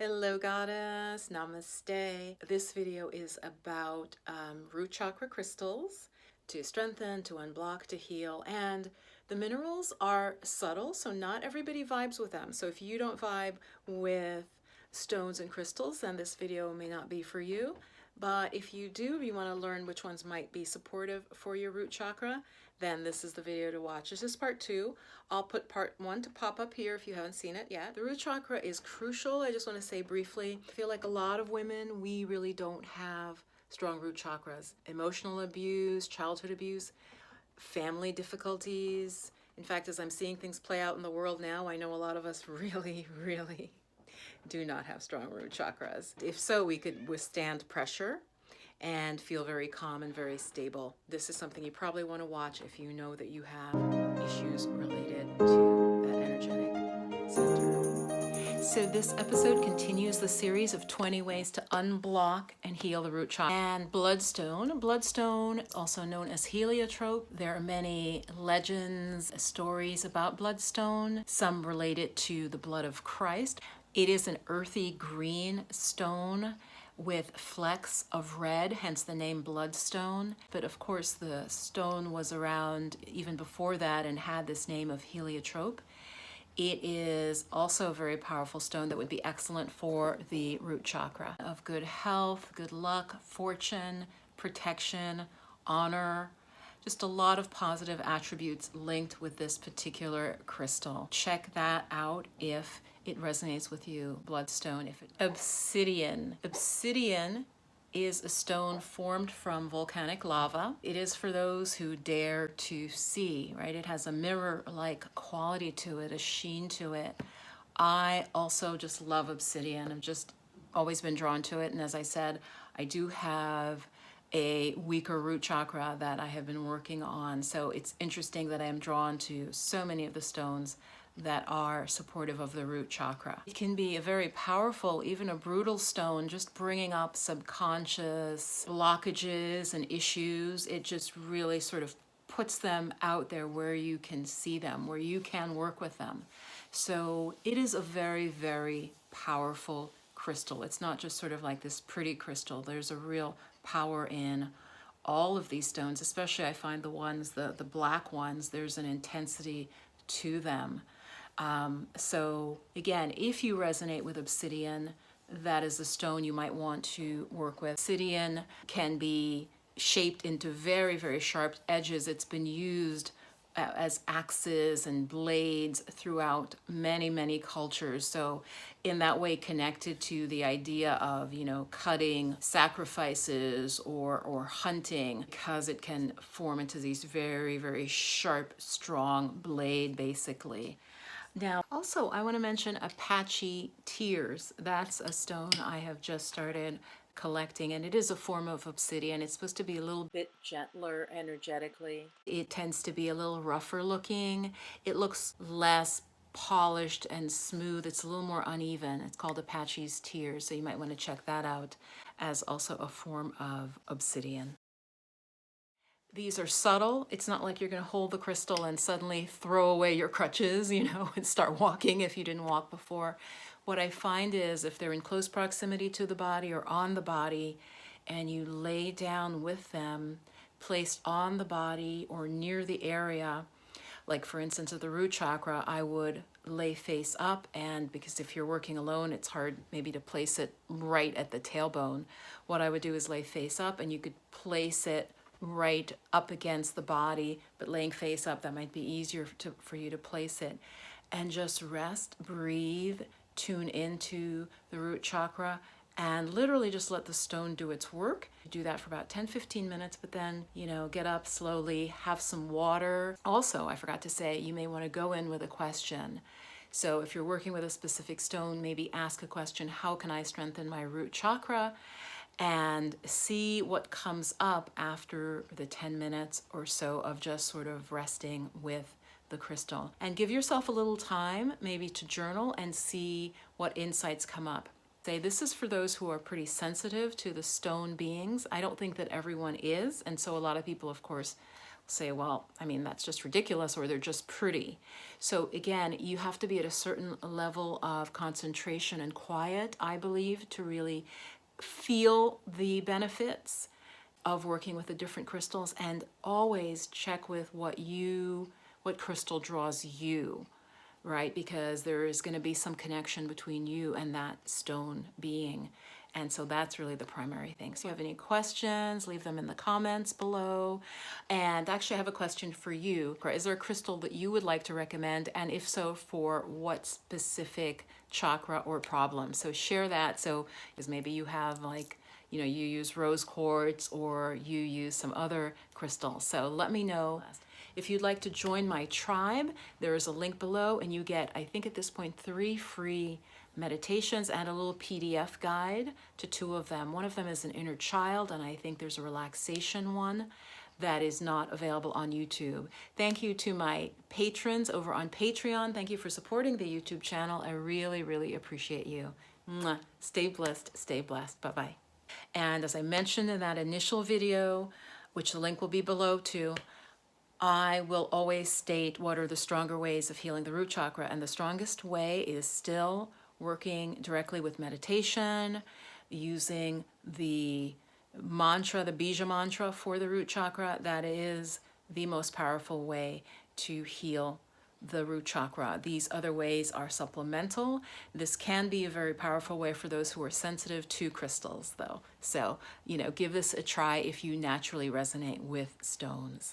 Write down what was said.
Hello goddess, namaste. This video is about root chakra crystals to strengthen, to unblock, to heal. And the minerals are subtle, so not everybody vibes with them. So if you don't vibe with stones and crystals, then this video may not be for you. But if you do, you want to learn which ones might be supportive for your root chakra, then this is the video to watch. This is part 2. I'll put part 1 to pop up here if you haven't seen it yet. The root chakra is crucial. I just want to say briefly, I feel like a lot of women, we really don't have strong root chakras. Emotional abuse, childhood abuse, family difficulties. In fact, as I'm seeing things play out in the world now, I know a lot of us really do not have strong root chakras. If so, we could withstand pressure and feel very calm and very stable. This is something you probably want to watch if you know that you have issues related to that energetic center. So this episode continues the series of 20 ways to unblock and heal the root chakra. And bloodstone. Bloodstone, also known as heliotrope. There are many legends, stories about bloodstone, some related to the blood of Christ. It is an earthy green stone with flecks of red, hence the name bloodstone. But of course the stone was around even before that and had this name of heliotrope. It is also a very powerful stone that would be excellent for the root chakra, of good health, good luck, fortune, protection, honor, just a lot of positive attributes linked with this particular crystal. Check that out if it resonates with you. Bloodstone. Obsidian. Obsidian is a stone formed from volcanic lava. It is for those who dare to see, right? It has a mirror-like quality to it, a sheen to it. I also just love obsidian. I've just always been drawn to it. And as I said, I do have a weaker root chakra that I have been working on. So it's interesting that I am drawn to so many of the stones that are supportive of the root chakra. It can be a very powerful, even a brutal stone, just bringing up subconscious blockages and issues. It just really sort of puts them out there where you can see them, where you can work with them. So it is a very powerful crystal. It's not just sort of like this pretty crystal. There's a real power in all of these stones, especially I find the ones, the black ones, there's an intensity to them. So again, if you resonate with obsidian, that is a stone you might want to work with. Obsidian can be shaped into very sharp edges. It's been used as axes and blades throughout many cultures. So in that way connected to the idea of, you know, cutting sacrifices or hunting, because it can form into these very sharp, strong blade basically. Now, also, I want to mention Apache tears. That's a stone I have just started collecting, and it is a form of obsidian. It's supposed to be a little bit gentler energetically. It tends to be a little rougher looking. It looks less polished and smooth. It's a little more uneven. It's called Apache's tears, so you might want to check that out as also a form of obsidian. These are subtle. It's not like you're going to hold the crystal and suddenly throw away your crutches, you know, and start walking if you didn't walk before. What I find is if they're in close proximity to the body or on the body and you lay down with them, placed on the body or near the area, like for instance at the root chakra, I would lay face up, and because if you're working alone, it's hard maybe to place it right at the tailbone. What I would do is lay face up, and you could place it right up against the body, but laying face up, that might be easier for you to place it. And just rest, breathe, tune into the root chakra, and literally just let the stone do its work. Do that for about 10-15 minutes, but then, you know, get up slowly, have some water. Also, I forgot to say, you may want to go in with a question. So if you're working with a specific stone, maybe ask a question, how can I strengthen my root chakra? And see what comes up after the 10 minutes or so of just sort of resting with the crystal. And give yourself a little time maybe to journal and see what insights come up. Say this is for those who are pretty sensitive to the stone beings. I don't think that everyone is, and so a lot of people, of course, say, well, I mean, that's just ridiculous, or they're just pretty. So again, you have to be at a certain level of concentration and quiet, I believe, to really feel the benefits of working with the different crystals. And always check with what crystal draws you, right? Because there is going to be some connection between you and that stone being. And so that's really the primary thing. So if you have any questions, leave them in the comments below. And actually, I have a question for you. Is there a crystal that you would like to recommend? And if so, for what specific chakra or problem? So share that. So, because maybe you have like, you use rose quartz or you use some other crystal. So let me know. If you'd like to join my tribe, there is a link below, and you get, I think at this point, 3 free meditations and a little PDF guide to 2 of them. One of them is an inner child, and I think there's a relaxation one that is not available on YouTube. Thank you to my patrons over on Patreon. Thank you for supporting the YouTube channel. I really, really appreciate you. Mwah. Stay blessed, stay blessed. Bye-bye. And as I mentioned in that initial video, which the link will be below too, I will always state what are the stronger ways of healing the root chakra. And the strongest way is still working directly with meditation, using the mantra, the bija mantra for the root chakra. That is the most powerful way to heal the root chakra. These other ways are supplemental. This can be a very powerful way for those who are sensitive to crystals though. So, give this a try if you naturally resonate with stones.